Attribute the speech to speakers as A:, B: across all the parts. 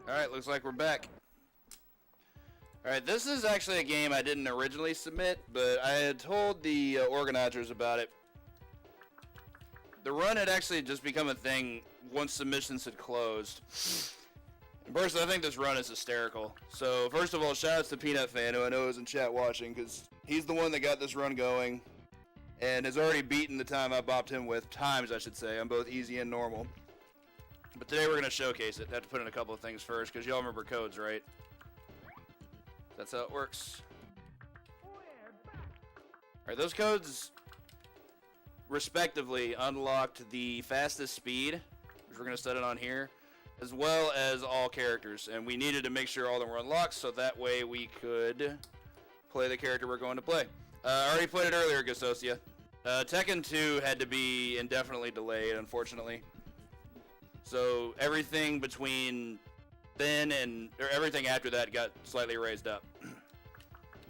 A: Alright, looks like we're back. Alright, this is actually a game I didn't originally submit, but I had told the organizers about it. The run had actually just become a thing once submissions had closed. And personally, I think this run is hysterical. So, first of all, shout out to Peanut Fan, who I know is in chat watching, because he's the one that got this run going, and has already beaten the time I bopped him with, times I should say, on both easy and normal. But today we're going to showcase it. I have to put in a couple of things first, because y'all remember codes, right? That's how it works. Alright, those codes, respectively, unlocked the fastest speed, which we're going to set it on here, as well as all characters. And we needed to make sure all of them were unlocked, so that way we could play the character we're going to play. I already played it earlier, Gasosia. Tekken 2 had to be indefinitely delayed, unfortunately. So everything between then and everything after that got slightly raised up.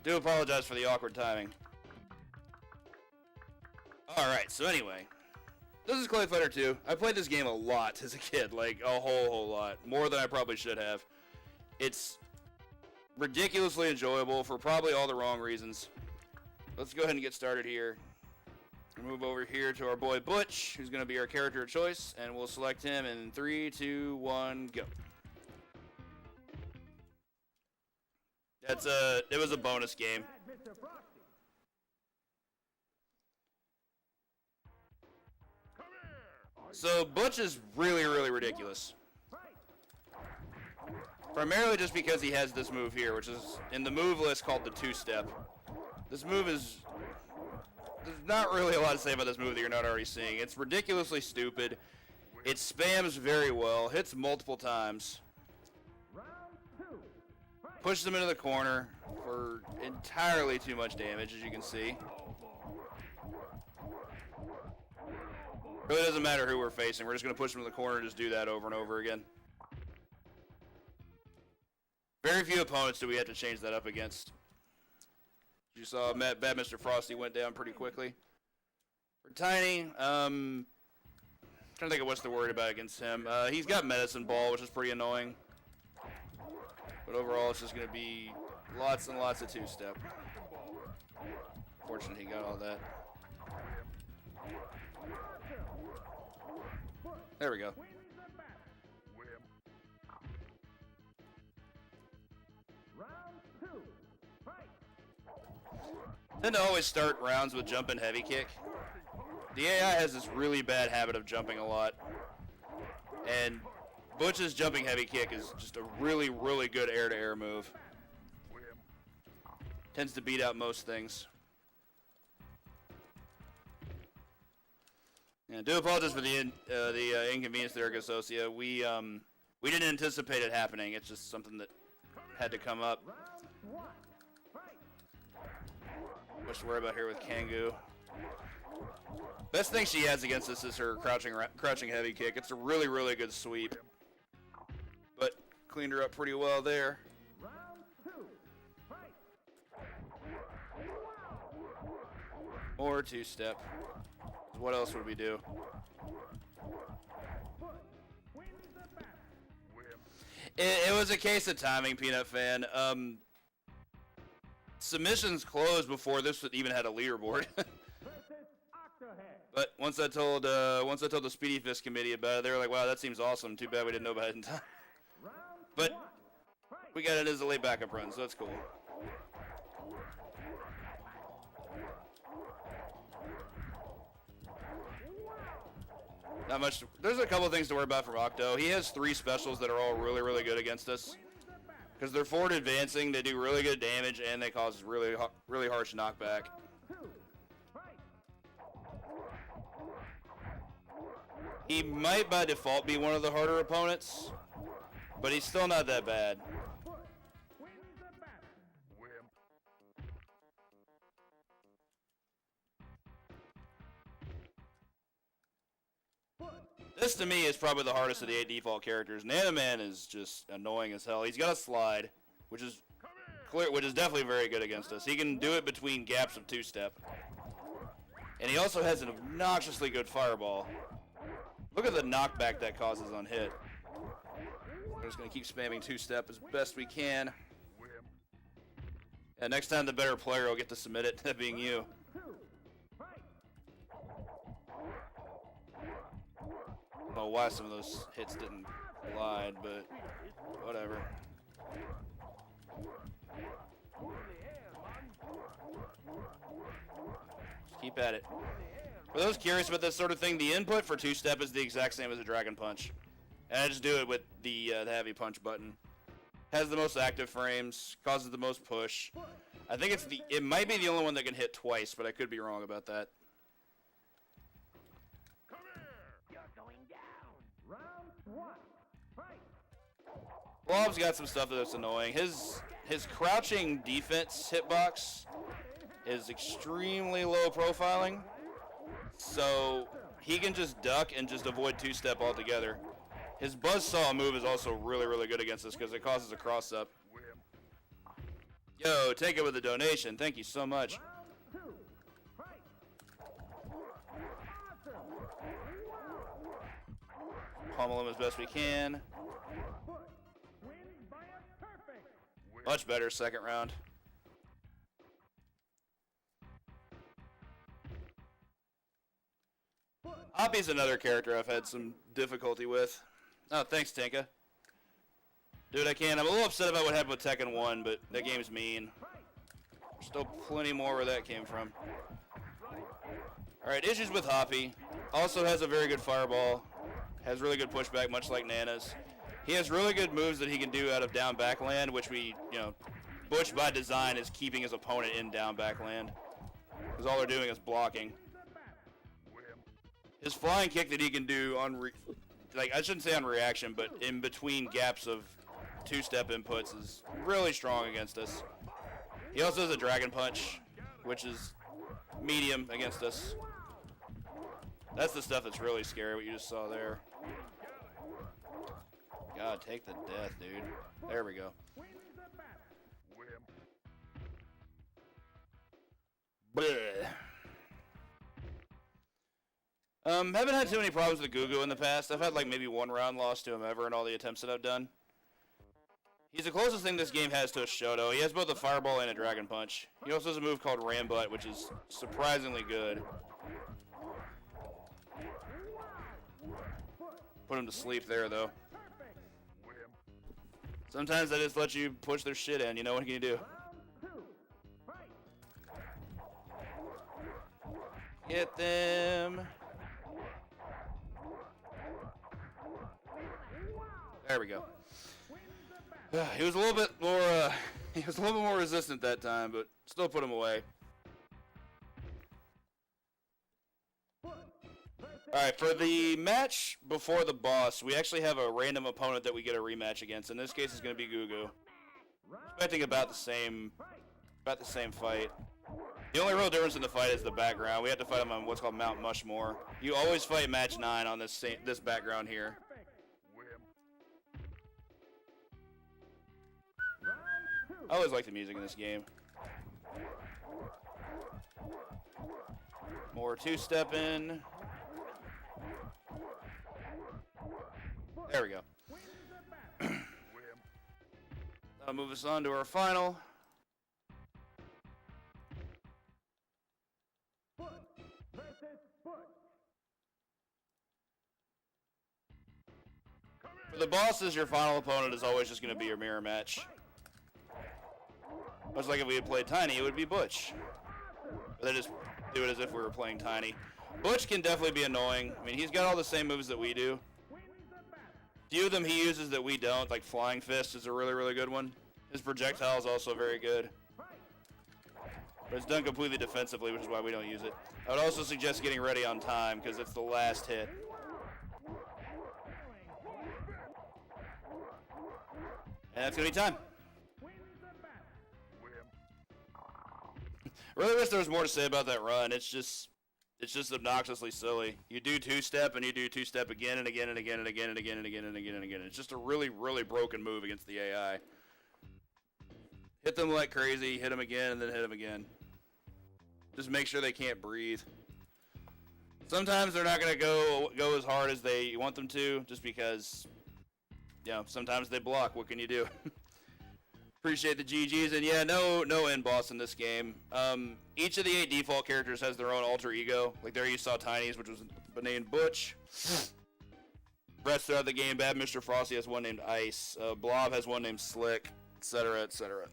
A: Do apologize for the awkward timing. Alright, so anyway. This is Clay Fighter 2. I played this game a lot as a kid, like a whole lot. More than I probably should have. It's ridiculously enjoyable for probably all the wrong reasons. Let's go ahead and get started here. Move over here to our boy Butch, who's going to be our character of choice, and we'll select him in 3, 2, 1, go. It was a bonus game. So Butch is really ridiculous. Primarily just because he has this move here, which is in the move list called the two-step. This move is... There's not really a lot to say about this move that you're not already seeing. It's ridiculously stupid. It spams very well, hits multiple times. Pushes them into the corner for entirely too much damage, as you can see. Really doesn't matter who we're facing. We're just going to push them in the corner and just do that over and over again. Very few opponents do we have to change that up against. You saw Bad Mr. Frosty went down pretty quickly. For Tiny, trying to think of what's the word about against him. He's got Medicine Ball, which is pretty annoying. But overall, it's just going to be lots and lots of two-step. Fortunately, he got all that. There we go. I tend to always start rounds with jump and heavy kick. The AI has this really bad habit of jumping a lot. And Butch's jumping heavy kick is just a really good air-to-air move. Tends to beat out most things. Yeah, do apologize for the inconvenience there, Gasosia. We didn't anticipate it happening. It's just something that had to come up. Much to worry about here with Kangoo. Best thing she has against us is her crouching heavy kick. It's a really good sweep. But cleaned her up pretty well there. Or two-step. What else would we do? It was a case of timing, Peanut Fan. Submissions closed before this even had a leaderboard. But once I told the Speedyfists committee about it, they were like, "Wow, that seems awesome. Too bad we didn't know about it in time." But we got it as a late backup run, so that's cool. Not much. There's a couple things to worry about from Octo. He has 3 specials that are all really good against us. Because they're forward advancing, they do really good damage, and they cause really harsh knockback. He might by default be one of the harder opponents, but he's still not that bad. This to me is probably the hardest of the 8 default characters. Nanoman is just annoying as hell. He's got a slide, which is definitely very good against us. He can do it between gaps of two-step. And he also has an obnoxiously good fireball. Look at the knockback that causes on hit. We're just going to keep spamming two-step as best we can. And next time the better player will get to submit it, that being you. I don't know why some of those hits didn't glide, but whatever. Just keep at it. For those curious about this sort of thing, the input for two-step is the exact same as a Dragon Punch. And I just do it with the heavy punch button. Has the most active frames, causes the most push. I think it might be the only one that can hit twice, but I could be wrong about that.
B: Come here. You're going down. Round one. Fight.
A: Blob's got some stuff that's annoying. His crouching defense hitbox is extremely low profiling, so he can just duck and just avoid two-step altogether. His buzzsaw move is also really, really good against us because it causes a cross-up. Yo, take it with a donation. Thank you so much. Pummel him as best we can. Much better second round. Hoppy's another character I've had some difficulty with. Oh, thanks, Tinka. Dude, I can't. I'm a little upset about what happened with Tekken 1, but that game's mean. There's still plenty more where that came from. Alright, issues with Hoppy. Also has a very good fireball. Has really good pushback, much like Nana's. He has really good moves that he can do out of down backland, which we, Butch by design is keeping his opponent in down backland. Because all they're doing is blocking. His flying kick that he can do on, I shouldn't say on reaction, but in between gaps of two-step inputs is really strong against us. He also has a Dragon Punch, which is medium against us. That's the stuff that's really scary, what you just saw there. God, take the death, dude. There we go. Bleh. Haven't had too many problems with Gugu in the past. I've had like maybe one round loss to him ever in all the attempts that I've done. He's the closest thing this game has to a Shoto. He has both a Fireball and a Dragon Punch. He also has a move called Ram Butt, which is surprisingly good. Put him to sleep there, though. Sometimes I just let you push their shit in. What can you do? Get them. There we go. He was a little bit more resistant that time, but still put him away. Alright, for the match before the boss, we actually have a random opponent that we get a rematch against. In this case, it's going to be Gugu. Expecting about the same fight. The only real difference in the fight is the background. We have to fight him on what's called Mount Mushmore. You always fight match 9 on this background here. I always like the music in this game. More two-step in. There we go. That'll move us on to our final. For the bosses, your final opponent is always just going to be your mirror match. Much like if we had played Tiny, it would be Butch. But they just do it as if we were playing Tiny. Butch can definitely be annoying. I mean, he's got all the same moves that we do. Few of them he uses that we don't, like Flying Fist is a really, really good one. His projectile is also very good. But it's done completely defensively, which is why we don't use it. I would also suggest getting ready on time, because it's the last hit. And that's going to be time. Really wish there was more to say about that run. It's just obnoxiously silly. You do two-step and you do two-step again and again and again and again and again and again and again and again. It's just a really, really broken move against the AI. Hit them like crazy, hit them again, and then hit them again. Just make sure they can't breathe. Sometimes they're not going to go as hard as they want them to, just because you know, sometimes they block. What can you do? Appreciate the GGs, and yeah, no end boss in this game. Each of the 8 default characters has their own alter ego. Like there you saw Tiny's, which was named Butch. Rest throughout the game, Bad Mr. Frosty has one named Ice. Blob has one named Slick, etc., etc.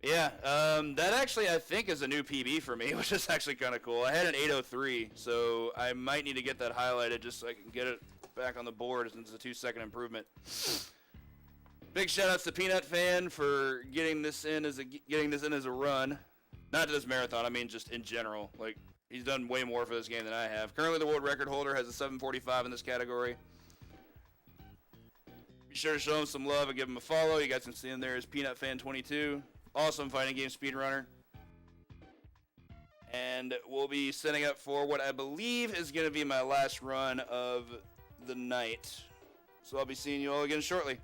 A: Yeah, that actually I think is a new PB for me, which is actually kind of cool. I had an 803, so I might need to get that highlighted just so I can get it back on the board since it's a 2-second improvement. Big shout outs to Peanut Fan for getting this in as a run. Not to this marathon, I mean just in general. Like he's done way more for this game than I have. Currently the world record holder has a 745 in this category. Be sure to show him some love and give him a follow. You guys can see him there as Peanut Fan 22. Awesome fighting game speedrunner. And we'll be setting up for what I believe is going to be my last run of the night. So I'll be seeing you all again shortly.